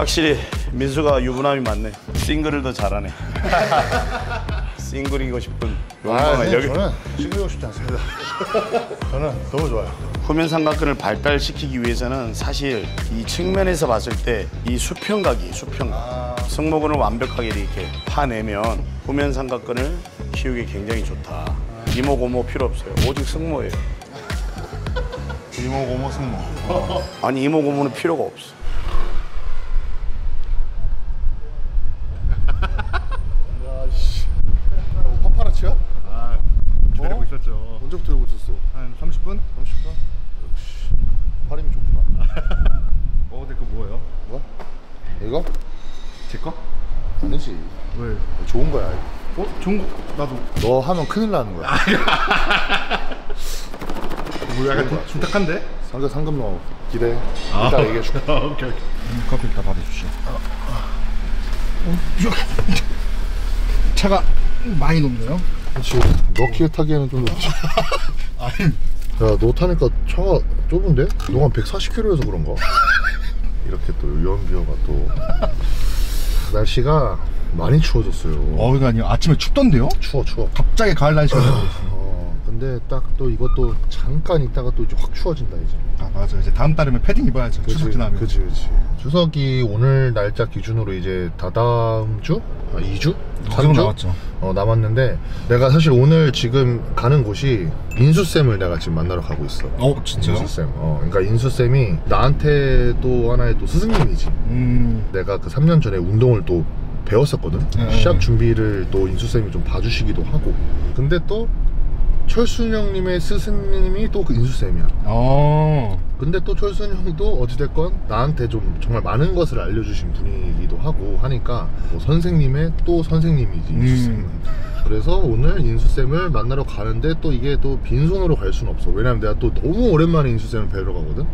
확실히 민수가 유부남이 많네. 싱글을 더 잘하네. 싱글이고 싶은 욕망을 여기. 저는 싱글이고 싶지 않습니다. 저는 너무 좋아요. 후면 삼각근을 발달시키기 위해서는 사실 이 측면에서 봤을 때 이 수평각이 승모근을 완벽하게 이렇게 파내면 후면 삼각근을 키우기 굉장히 좋다. 이모 고모 필요 없어요. 오직 승모예요. 이모 고모 승모. 아니 이모 고모는 필요가 없어. 야씨. 파파라치야? 아, 기다리고 있었죠. 언제부터 이러고 있었어? 한 30분? 30분? 역시 팔힘이 좋구나. 근데 그거 뭐예요? 뭐야? 이거? 제 거? 아니지. 왜? 좋은 거야. 좋은 거 나도. 너 하면 큰일 나는 거야. 뭐 약간 둔탁한데? 상금 넣어. 기대. 이따 얘기해 줄게. 오케이. 커피 일단 받아주시오. 차가 많이 높네요. 그렇지. 너 키에 타기에는 좀 높지. 야, 너 타니까 차가 좁은데? 너가 140km여서 그런가? 이렇게 또 유언비어가 또 날씨가 많이 추워졌어요. 이거 아니요. 아침에 춥던데요? 추워. 갑자기 가을 날씨가 되고 있어. 근데 딱 또 이것도 잠깐 있다가 또 이제 확 추워진다 이제. 아 맞아. 이제 다음 달이면 패딩 입어야죠. 추석 지나면. 그치. 추석이 오늘 날짜 기준으로 이제 다다음 주? 2주? 3주? 남았죠. 남았는데 내가 사실 오늘 지금 가는 곳이 인수쌤을 내가 지금 만나러 가고 있어. 진짜요? 인수쌤. 그러니까 인수쌤이 나한테 또 하나의 또 스승님이지. 내가 그 3년 전에 운동을 또 배웠었거든. 시합 준비를 또 인수쌤이 좀 봐주시기도 하고. 근데 또 철순 형님의 스승님이 또 그 인수쌤이야. 근데 또 철순 형도 어찌됐건 나한테 좀 정말 많은 것을 알려주신 분이기도 하고 하니까 뭐 선생님의 또 선생님이지 인수쌤은. 그래서 오늘 인수쌤을 만나러 가는데 또 이게 또 빈손으로 갈 수는 없어. 왜냐면 내가 또 너무 오랜만에 인수쌤을 뵈러 가거든.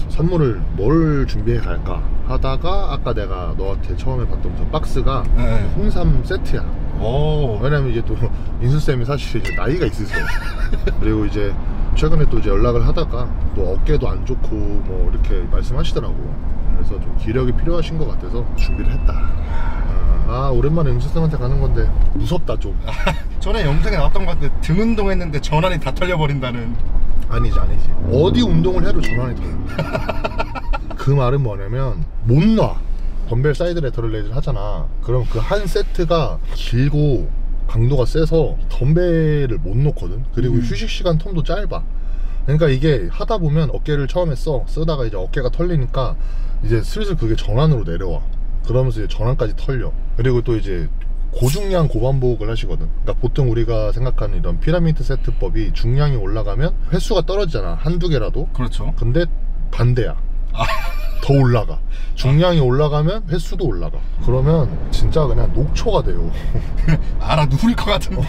선물을 뭘 준비해 갈까 하다가 아까 내가 너한테 처음에 봤던 저 박스가 홍삼 세트야. 왜냐면 이제 또 인수쌤이 사실 이제 나이가 있으세요. 그리고 이제 최근에 또 이제 연락을 하다가 또 어깨도 안 좋고 뭐 이렇게 말씀하시더라고. 그래서 좀 기력이 필요하신 것 같아서 준비를 했다. 오랜만에 인수쌤한테 가는 건데 무섭다 좀. 전에 영상에 나왔던 것 같은데 등 운동했는데 전환이 다 털려버린다는. 아니지 어디 운동을 해도 전환이 털려. 그 말은 뭐냐면 못 놔. 덤벨 사이드 레터럴 레이즈를 하잖아. 그럼 그 한 세트가 길고 강도가 세서 덤벨을 못 놓거든. 그리고 휴식 시간 텀도 짧아. 그러니까 이게 하다 보면 어깨를 처음에 쓰다가 이제 어깨가 털리니까 이제 슬슬 그게 전환으로 내려와. 그러면서 이제 전환까지 털려. 그리고 또 이제 고중량 고반복을 하시거든. 그러니까 보통 우리가 생각하는 이런 피라미드 세트법이 중량이 올라가면 횟수가 떨어지잖아. 한두 개라도. 그렇죠. 근데 반대야. 더 올라가. 중량이 올라가면 횟수도 올라가. 그러면 진짜 그냥 녹초가 돼요. 알아 누릴 것 같은데.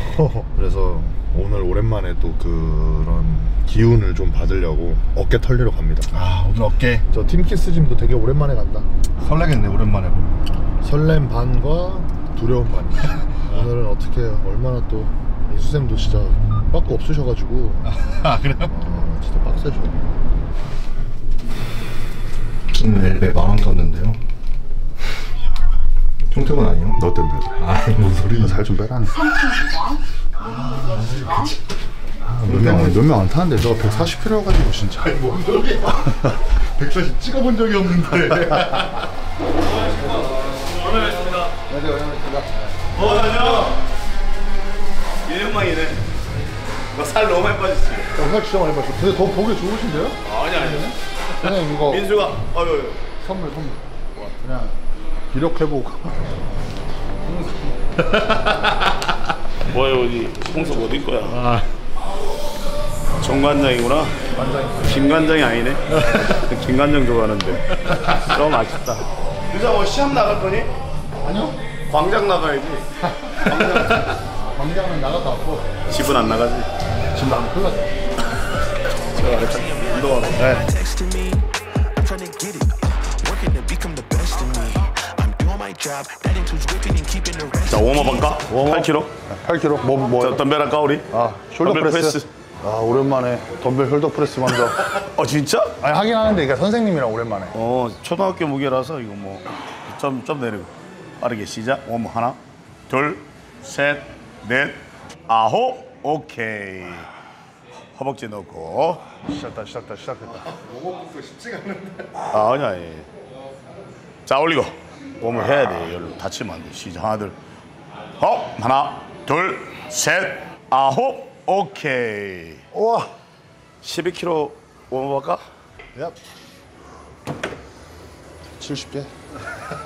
그래서 오늘 오랜만에 또 그런 기운을 좀 받으려고 어깨 털리러 갑니다. 오늘 어깨. 저 팀키스 짐도 되게 오랜만에 간다. 설레겠네 오랜만에 보면. 설렘 반과 두려움 반. 오늘은 어떻게 얼마나 또 인수쌤도 진짜 빠꾸 없으셔가지고. 그래요? 진짜 빡세셔. 오늘 엘베 10,000원 떴는데요. 총태곤 아니에요? 너 때문에. 뭔 소리. 살 좀 빼라. 몇 명 안 타는데 너 140kg 가지고 진짜. 뭔 소리야. 140 찍어본 적이 없는데. 오늘했습니다. 안녕. 일형망이네. 살 너무 많이 빠졌지. 살 진짜 많이 빠졌어. 근데 더 보기 좋으신데요? 아니. 그냥 이거 민수가 선물. 그냥 기록 회복. 뭐야 어디 홍석 어디 거야? 정관장이구나. 김관장이 아니네. 김관장 좋아하는데. 너무 맛있다. 민수야 뭐 시합 나갈 거니? 아니요. 광장 나가야지. 광장은 나갔다 왔고 집은 안 나가지. 지금 나면 큰일 났어. 운동하러. 네. 자 웜업 할까? 8kg? 8kg? 뭐? 자, 덤벨 할까 우리? 숄더 덤벨 프레스. 오랜만에 덤벨 숄더 프레스 먼저. 진짜? 아니 하긴 하는데 이게 선생님이랑 오랜만에. 초등학교 무게라서 이거 뭐 좀 내리고 빠르게 시작. 하나, 둘, 셋, 넷, 아홉. 오케이. 허벅지 넣고. 시작했다. 뭐가 쉽지가 않은데. 아니야. 자, 올리고. 웜을 해야 돼. 열로 다치면 안 돼. 시작. 하나, 둘. 하나, 둘, 셋, 아홉. 오케이. 우와. 12kg 웜업 할까? 야. 70개.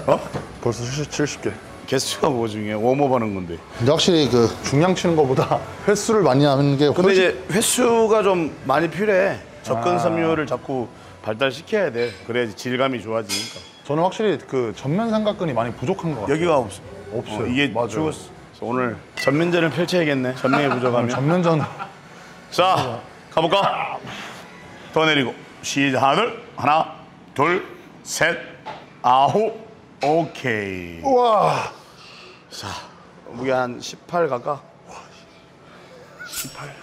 어? 벌써 70개. 개수가 뭐 중요해? 웜업 하는 건데. 근데 확실히 그 중량 치는 것보다 횟수를 많이 하는 게 근데 훨씬... 이제 횟수가 좀 많이 필요해. 접근 섬유를 자꾸 발달시켜야 돼. 그래야지 질감이 좋아지니까. 저는 확실히 그 전면 삼각근이 많이 부족한 것 같아요. 여기가 없어. 없어요. 이게 맞아요. 죽었어. 오늘 전면전을 펼쳐야겠네. 전면이 부족하면. 전면전. 자, 가볼까? 더 내리고 시작. 하나, 둘, 셋, 아홉. 오케이. 우와. 자, 무게 한 18 갈까? 18.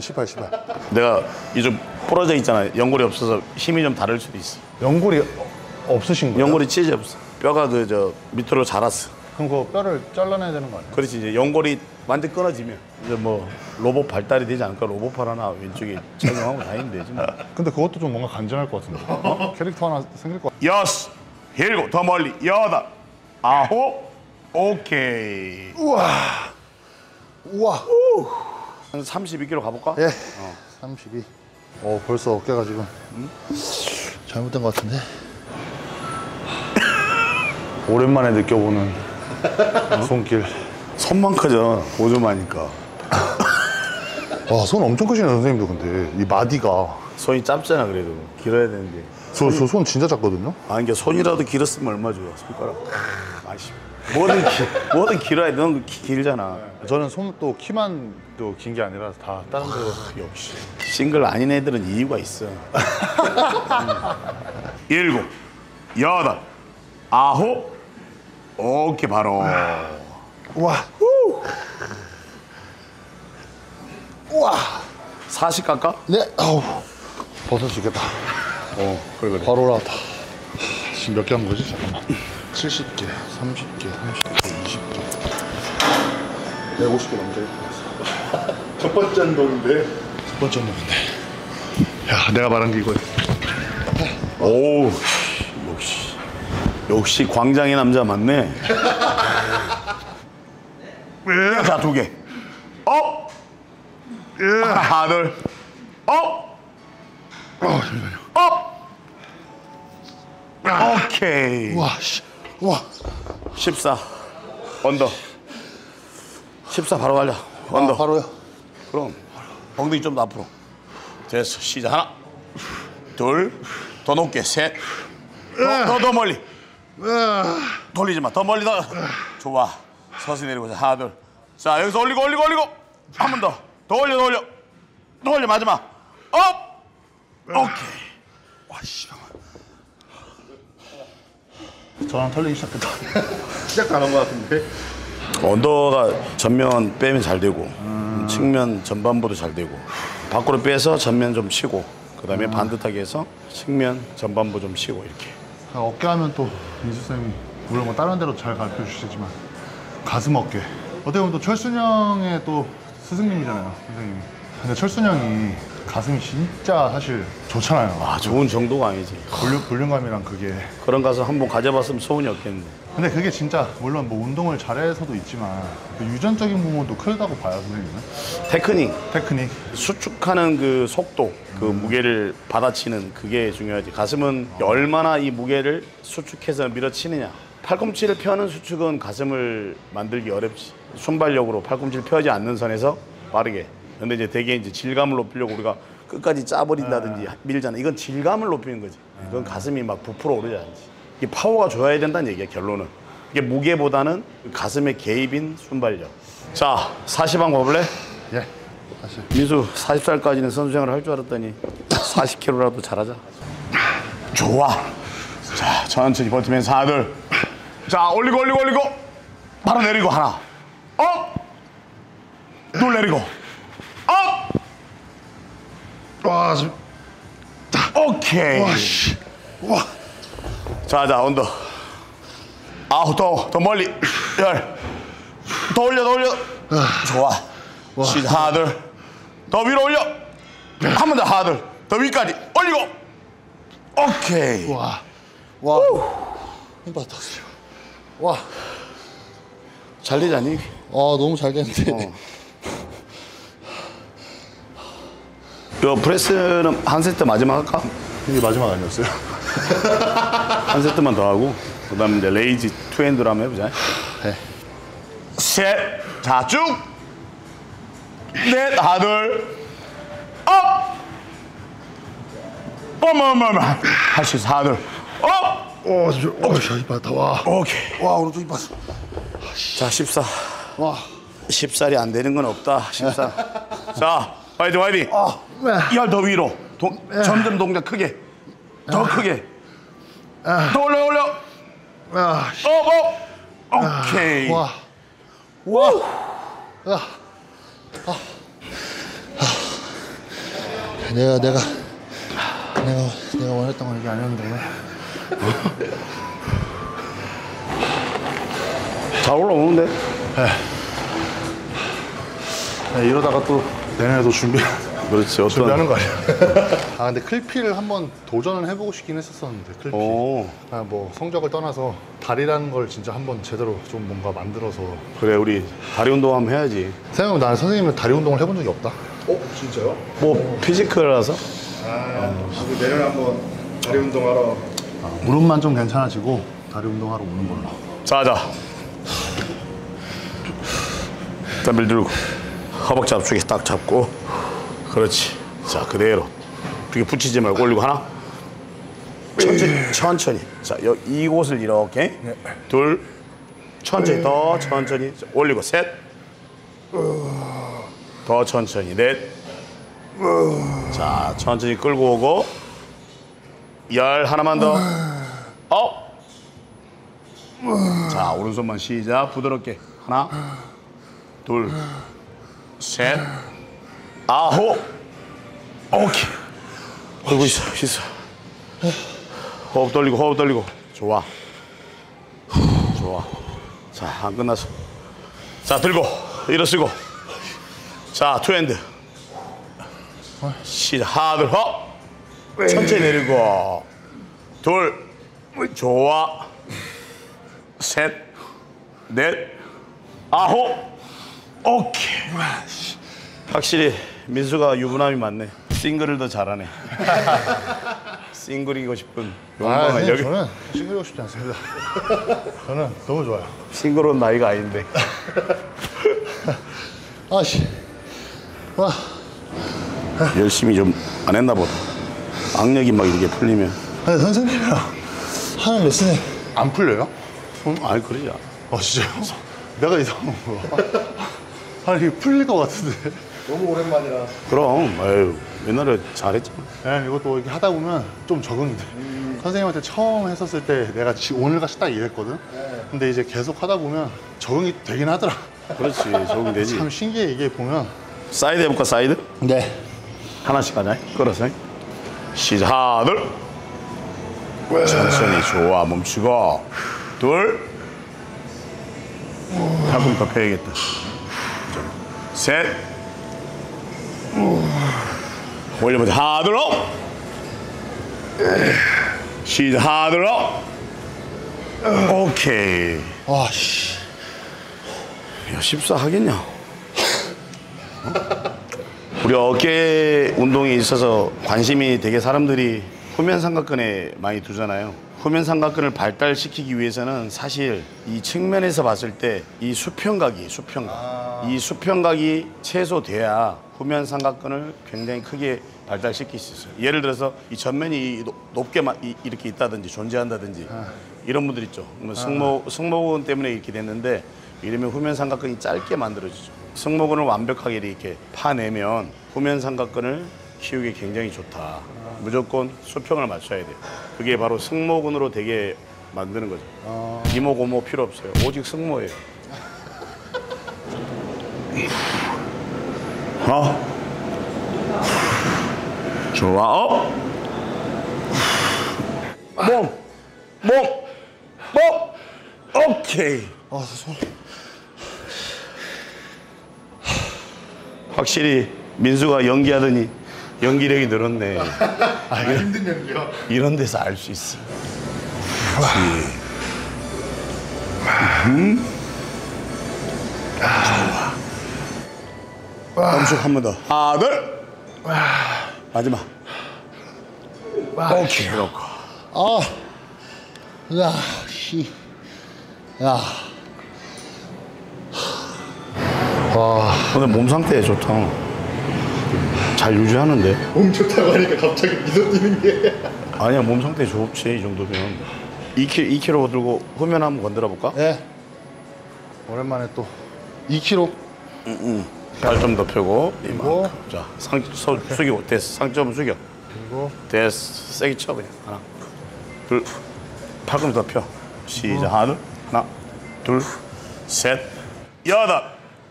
18. 내가 이좀 부러져 있잖아. 연골이 없어서 힘이 좀 다를 수도 있어. 연골이 없으신 거예요? 연골이 찢어 없어. 뼈가 밑으로 자랐어. 그럼 그 뼈를 잘라내야 되는 거 아니에요? 그렇지. 이제 연골이 완전 끊어지면 이제 뭐 로봇 발달이 되지 않을까? 로봇팔 하나 왼쪽에 착용하고 다니면 되지 뭐. 근데 그것도 좀 뭔가 간지날 것 같은데. 캐릭터 하나 생길 것 같아. 여섯, 일곱, 더 멀리 여덟, 아홉. 오케이. 우와. 한 32kg 가볼까? 예. 32. 벌써 어깨가 지금 잘못된 것 같은데. 오랜만에 느껴보는 손길. 손만 커져. 오줌 하니까. 와, 손 엄청 크시네 선생님도. 근데 이 마디가 손이 짧잖아. 그래도 길어야 되는데. 저 손 진짜 작거든요. 이게 손이라도 길었으면 얼마 좋아. 손가락. 아씨. 뭐든 길어야 돼. 넌 길잖아. 저는 손 또 키만 또 긴 게 아니라 다 다른 데로. 역시 싱글 아닌 애들은 이유가 있어. 일곱, 여덟, 아홉. 오케이 바로. 우와. 우와. 40 갈까? 네. 아우. 벗을 수 있겠다. 그래. 바로 올라왔다. 지금 몇 개 한 거지? 잠깐만. 70개, 30개, 20개. 150개 넘게. 첫 번째 운동인데. 첫 번째 운동인데. 야, 내가 말한 게 이거야. 오, 역시 광장의 남자 맞네. 자, 2개. 하나, 둘. 잠시만요. 오케이. 우와, 씨. 우와. 14. 언더. 14 바로 갈려. 언더. 바로요. 그럼 엉덩이 좀 더 앞으로. 됐어. 시작. 하나, 둘, 더 높게. 셋. 더 멀리. 돌리지 마. 더 멀리 더. 좋아. 서서히 내리고. 하나, 둘. 자, 여기서 올리고. 한 번 더. 더 올려. 마지막. 오케이. 와, 씨. 저랑 털리기 시작했다. 시작도 안 한 것 같은데. 언더가 전면 빼면 잘 되고 측면 전반부도 잘 되고 밖으로 빼서 전면 좀 치고 그 다음에 반듯하게 해서 측면 전반부 좀 치고 이렇게. 어깨 하면 또 민수쌤이 물론 뭐 다른 데로 잘 가르쳐 주시지만 가슴 어깨 어떻게 보면 또 철순형의 또 스승님이잖아요 선생님이. 근데 철순형이 가슴이 진짜 사실 좋잖아요. 좋은 정도가 아니지. 볼륨감이랑 그게. 그런 가서 한번 가져봤으면 소원이 없겠는데. 근데 그게 진짜 물론 뭐 운동을 잘해서도 있지만 그 유전적인 부분도 크다고 봐요 선생님은. 테크닉. 수축하는 그 속도, 그 무게를 받아치는 그게 중요하지. 가슴은 얼마나 이 무게를 수축해서 밀어치느냐. 팔꿈치를 펴는 수축은 가슴을 만들기 어렵지. 순발력으로 팔꿈치를 펴지 않는 선에서 빠르게. 근데 이제 대개 이제 질감을 높이려고 우리가 끝까지 짜버린다든지 밀잖아. 이건 질감을 높이는 거지. 이건 가슴이 막 부풀어 오르지 않지. 이게 파워가 좋아야 된다는 얘기야, 결론은. 이게 무게보다는 가슴의 개입인 순발력. 자, 40방 봐볼래? 예. 다시. 민수 40살까지는 선수생활을 할 줄 알았더니 40kg라도 잘하자. 좋아. 자, 천천히 버티면서 하나, 둘. 자, 올리고. 바로 내리고 하나. 둘 내리고. 업! 와, 오케이. 와, 씨. 와. 자, 언더. 아우, 더 멀리. 열. 더 올려. 좋아. 시 하들. 더 위로 올려. 한 번 더 하들. 더 위까지 올리고. 오케이. 와. 힘 받았어. 와. 잘 되잖니? 너무 잘 됐는데. 요 프레스는 한 세트 마지막 할까? 이게 마지막 아니었어요? 한 세트만 더 하고 그다음에 이제 레이지 투핸드로 한번 해보자. 네. 셋, 자 쭉, 넷, 하들, 업, 어머머머, 할수 있어 하들, 업, 힘 받았다. 와. 오케이. 와, 오른쪽 힘 받았어. 자 14, 와. 10살이 안 되는 건 없다. 14. 자, 화이팅. 열 더 위로, 점점 동작 크게, 더 크게, 더 올려. 아, 오케이. 와. 내가 원했던 건 이게 아니었는데. 잘 올라오는데? 네, 이러다가 또 내년에도 그렇지. 어떤. 준비하는 거 아니야? 아, 근데 클피를 한번 도전을 해보고 싶긴 했었는데 클피. 오, 뭐 성적을 떠나서 다리라는 걸 진짜 한번 제대로 좀 뭔가 만들어서. 그래 우리 다리 운동 한번 해야지. 생각해보면 나는 선생님은 다리 운동을 해본 적이 없다. 진짜요? 뭐 피지컬이라서. 내년에 한번 다리 운동하러. 무릎만 좀 괜찮아지고 다리 운동하러 오는 걸로. 자. 덤벨 들고 허벅지 앞쪽에 딱 잡고. 그렇지. 자 그대로. 이렇게 붙이지 말고 올리고 하나. 천천히. 자 이곳을 이렇게. 둘. 천천히 더 천천히 올리고 셋. 더 천천히 넷. 자 천천히 끌고 오고 열 하나만 더. 업. 자 오른손만 시작. 부드럽게 하나 둘 셋 아홉. 오케이. 그리고 있어. 호흡 돌리고 좋아. 자 안 끝났어. 자 들고 일어서고. 자 투핸드 시작. 하들 업. 천천히 내리고. 둘 좋아. 셋 넷 아홉. 오케이. 확실히 민수가 유부남이 많네. 싱글을 더 잘하네. 싱글이고 싶은 욕망을 여기. 저는 싱글이고 싶지 않습니다. 저는 너무 좋아요. 싱글은 나이가 아닌데. 아씨. 와. 열심히 좀 안 했나 보다. 악력이 막 이렇게 풀리면. 아니, 선생님이랑 하는 레슨에 안 풀려요? 아니 그러지 않아. 진짜요? 내가 이상한 거야. 아니 이게 풀릴 것 같은데. 너무 오랜만이라. 그럼 아유 옛날에 잘했잖아. 네, 이것도 이렇게 하다 보면 좀 적응이 돼. 선생님한테 처음 했었을 때 내가 오늘같이 딱 이랬거든. 근데 이제 계속 하다 보면 적응이 되긴 하더라. 그렇지 적응되지. 참 신기해. 이게 보면. 사이드 해볼까 사이드? 네. 하나씩 하자. 끌어서 시작. 하나 둘. 천천히 좋아. 멈추고. 둘. 한 번 더 펴야겠다. 셋. 올려보자. 하나 둘 업. 시작. 하나 둘 업. 오케이. 와, 씨. 야 14 하겠냐? 우리 어깨 운동에 있어서 관심이 되게 사람들이 후면 삼각근에 많이 두잖아요. 후면 삼각근을 발달시키기 위해서는 사실 이 측면에서 봤을 때 이 수평각이 이 수평각이 최소돼야 후면 삼각근을 굉장히 크게 발달시킬 수 있어요. 예를 들어서 이 전면이 높게 이렇게 있다든지 존재한다든지 이런 분들 있죠. 승모근 때문에 이렇게 됐는데 이러면 후면 삼각근이 짧게 만들어지죠. 승모근을 완벽하게 이렇게 파내면 후면 삼각근을 키우기 굉장히 좋다. 무조건 수평을 맞춰야 돼요. 그게 바로 승모근으로 되게 만드는 거죠. 이모 고모 필요 없어요. 오직 승모예요. 좋아. 몸. 오케이. 확실히 민수가 연기하더니 연기력이 늘었네. 힘든 연기야. 이런 데서 알 수 있어. 멈춰 한 번 더. 하나, 둘. 마지막. 오케이. 그렇고. 야, 씨. 야. 근데 몸 상태 좋다. 잘 유지하는데. 몸 좋다고 하니까 갑자기 미소 뛰는 게. 아니야, 몸 상태 좋지 이 정도면. 2kg 들고 후면 한번 건드려 볼까? 예. 오랜만에 또 2kg. 발 좀 더 펴고. 그리고 이만큼. 자, 숙이고 됐어. 상점 숙여. 그리고 됐어. 세게 쳐 그냥. 하나, 둘. 팔 좀 더 펴. 시작. 하나, 둘, 셋, 여덟,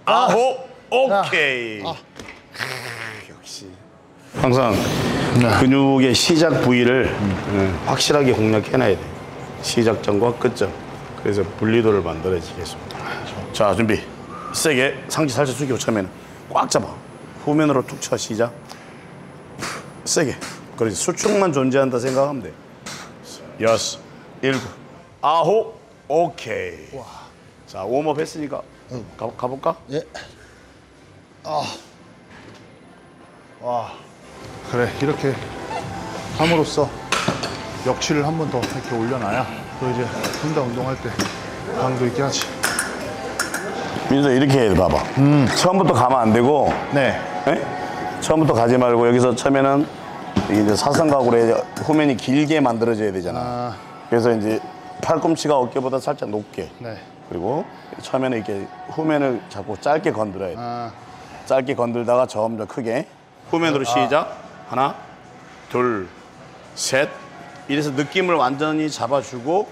아홉. 오케이. 역시. 항상 근육의 시작 부위를 확실하게 공략해놔야 돼. 시작점과 끝점. 그래서 분리도를 만들어지겠습니다. 자, 준비. 세게 상체 살짝 숙이고 처음에는 꽉 잡아. 후면으로 툭 쳐. 시작. 세게. 그렇지. 수축만 존재한다 생각하면 돼. 여섯, 일곱, 아홉. 오케이. 자, 웜업 했으니까 가볼까? 예. 그래, 이렇게 함으로써 역치를 한 번 더 이렇게 올려놔야 또 이제 혼자 운동할 때 강도 있게 하지. 민수 이렇게 해야 돼. 봐봐. 처음부터 가면 안 되고. 네. 에? 처음부터 가지 말고 여기서 처음에는 이제 사선각으로 후면이 길게 만들어져야 되잖아. 그래서 이제 팔꿈치가 어깨보다 살짝 높게. 네. 그리고 처음에는 이렇게 후면을 자꾸 짧게 건드려야 돼. 짧게 건들다가 점점 크게. 후면으로 시작. 하나, 둘, 셋. 이래서 느낌을 완전히 잡아주고.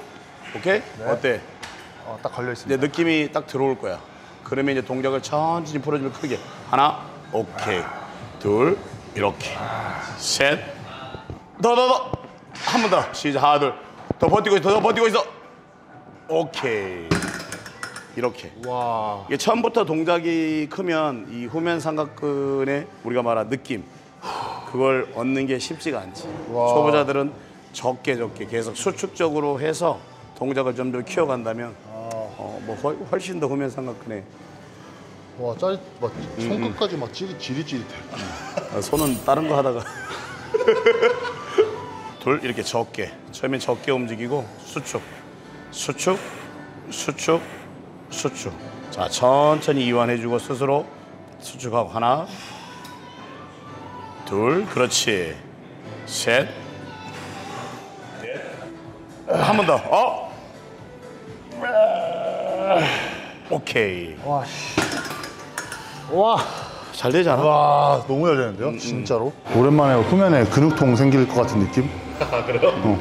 오케이? 네. 어때? 딱 걸려 있습니다. 이제 느낌이 딱 들어올 거야. 그러면 이제 동작을 천천히 풀어주면 크게. 하나, 오케이. 둘, 이렇게. 셋. 더. 한 번 더. 시작. 하나, 둘. 더 버티고 있어. 더 버티고 있어. 오케이. 이렇게. 와. 이게 처음부터 동작이 크면 이 후면 삼각근의 우리가 말한 느낌, 그걸 얻는 게 쉽지가 않지. 초보자들은 적게 계속 수축적으로 해서 동작을 좀 더 키워간다면 뭐 훨씬 더 후면 삼각근에. 와, 막 손끝까지 막 지릿지릿해. 손은 다른 거 하다가 둘 이렇게 적게. 처음엔 적게 움직이고 수축. 자, 천천히 이완해주고 스스로 수축하고. 하나, 둘, 그렇지. 셋, 넷. 한 번 더. 오케이. 와, 씨. 와. 잘 되잖아. 와, 너무 잘 되는데요? 진짜로? 오랜만에 후면에 근육통 생길 것 같은 느낌?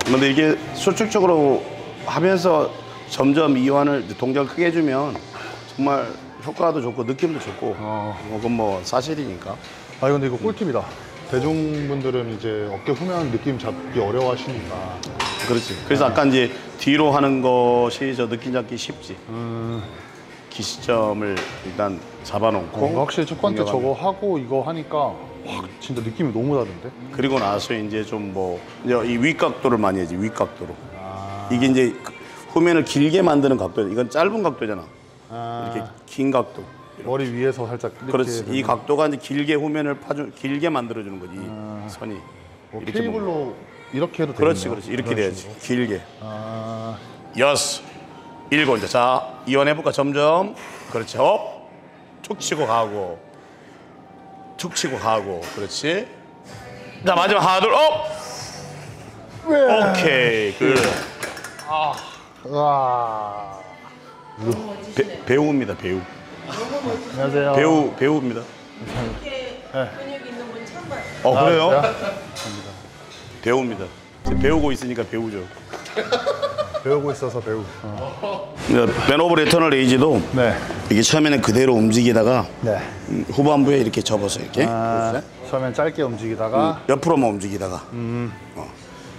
근데 이게 수축적으로 하면서 점점 이완을 동작을 크게 해주면 정말 효과도 좋고 느낌도 좋고 그건 뭐 사실이니까. 아니, 근데 이거 꿀팁이다. 대중분들은 이제 어깨 후면 느낌 잡기 어려워하시니까. 그렇지. 그래서 아까 이제 뒤로 하는 것이 저 느낌 잡기 쉽지. 기시점을 일단 잡아놓고. 확실히 첫 번째 공격하면. 저거 하고 이거 하니까 확 진짜 느낌이 너무 다른데? 그리고 나서 이제 좀 뭐 이 윗각도를 많이 하지. 윗각도로. 이게 이제 후면을 길게 만드는 각도. 이건 짧은 각도잖아. 이렇게 긴 각도. 머리 위에서 살짝 이렇게. 그렇지. 이 각도가 이제 길게 후면을 길게 만들어주는 거지. 선이. 이렇게 케이블로 이렇게 해도 되겠네요. 그렇지. 이렇게 이런 돼야지. 식으로. 길게. 아, 여섯, 일곱. 이제 자, 이완해볼까 점점. 그렇지. 툭 치고 가고. 그렇지. 자, 마지막 하나, 둘, 오케이. 와. 배우입니다, 배우. 안녕하세요. 배우입니다. 이렇게 근육 있는 분 처음 봐요. 그래요? 배우입니다. 지금 배우고 있으니까 배우죠. 배우고 있어서 배우. 맨 오브 리터널 레이지도 네. 이게 처음에는 그대로 움직이다가 네. 후반부에 이렇게 접어서 이렇게 처음엔 짧게 움직이다가 옆으로만 움직이다가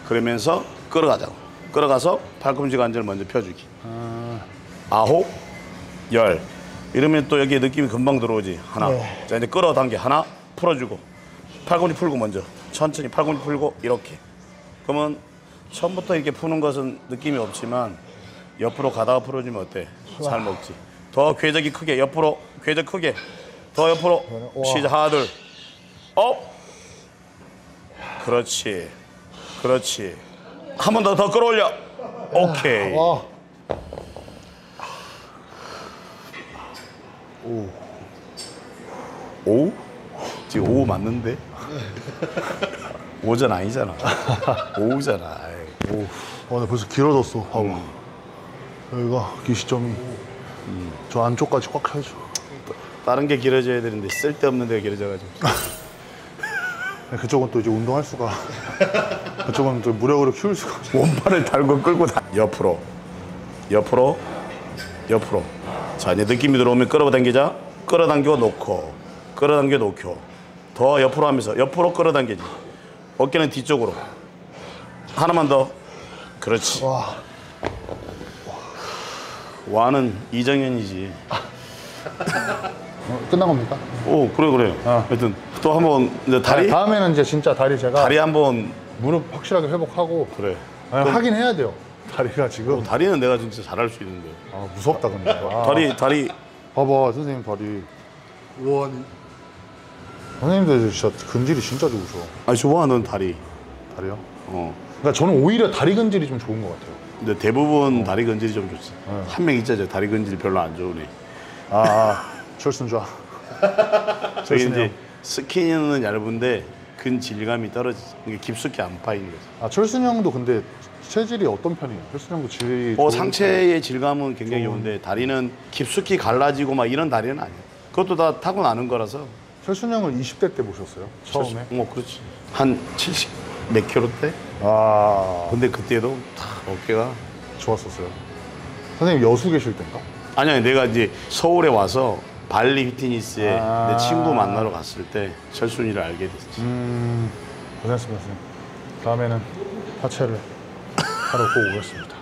그러면서 끌어가자고. 끌어가서 팔꿈치 관절 먼저 펴주기. 9, 10. 이러면 또 여기에 느낌이 금방 들어오지. 하나. 자, 이제 끌어당겨. 하나 풀어주고. 팔꿈치 풀고 먼저. 천천히 팔꿈치 풀고 이렇게. 그러면 처음부터 이렇게 푸는 것은 느낌이 없지만 옆으로 가다가 풀어주면 어때? 잘 먹지. 더 궤적이 크게 옆으로 궤적 크게. 더 옆으로 시작. 하나 둘. 업. 그렇지. 그렇지. 한 번 더 끌어올려. 오케이. 와. 오? 지금 오 맞는데? 오전 아니잖아. 오잖아. 오. 나 벌써 길어졌어. 봐봐. 여기가 기시점이 저 안쪽까지 꽉 차야죠. 다른 게 길어져야 되는데 쓸데없는 데가 길어져가지고. 그쪽은 또 이제 운동할 수가. 그쪽은 또 무력으로 키울 수가. 원판을 달고 끌고 다. 옆으로. 옆으로. 옆으로. 자, 이제 느낌이 들어오면 끌어당기자. 끌어당겨 놓고. 끌어당겨 놓고. 더 옆으로 하면서 옆으로 끌어당기지. 어깨는 뒤쪽으로. 하나만 더. 그렇지. 와. 와는 이정현이지. 끝난 겁니까? 오, 그래. 하여튼 또 한번 이제 다리 다음에는 이제 진짜 다리 제가 다리 한번 무릎 확실하게 회복하고. 그래. 하긴 해야 돼요. 다리가 지금. 다리는 내가 진짜 잘할 수 있는데. 무섭다 근데. 다리 봐봐 선생님 다리. 우와. 선생님들 진짜 근질이 진짜 좋으셔. 아니 좋아, 넌 다리. 다리요? 그러니까 저는 오히려 다리 근질이 좀 좋은 것 같아요. 근데 대부분 다리 근질이 좀 좋지. 한 명 있잖아, 다리 근질 별로 안 좋으네. 철순좌. 저기 이제 스키니는 얇은데 근질감이 떨어지지. 이게 깊숙이 안 파이는 거지. 철순 형도 근데 체질이 어떤 편이에요? 철순 형도 질이. 상체의 질감은 굉장히 좋은데 다리는 깊숙이 갈라지고 막 이런 다리는 아니야. 그것도 다 타고나는 거라서. 철순 형을 20대 때 보셨어요? 처음에? 그렇지. 한 70 몇 킬로 때? 근데 그때도 다 어깨가 좋았었어요. 선생님 여수 계실 때인가? 아니야, 내가 이제 서울에 와서 발리 피트니스에 내 친구 만나러 갔을 때 철순이를 알게 됐지. 고생했습니다 선생님. 다음에는 하체를 하러 꼭 오겠습니다.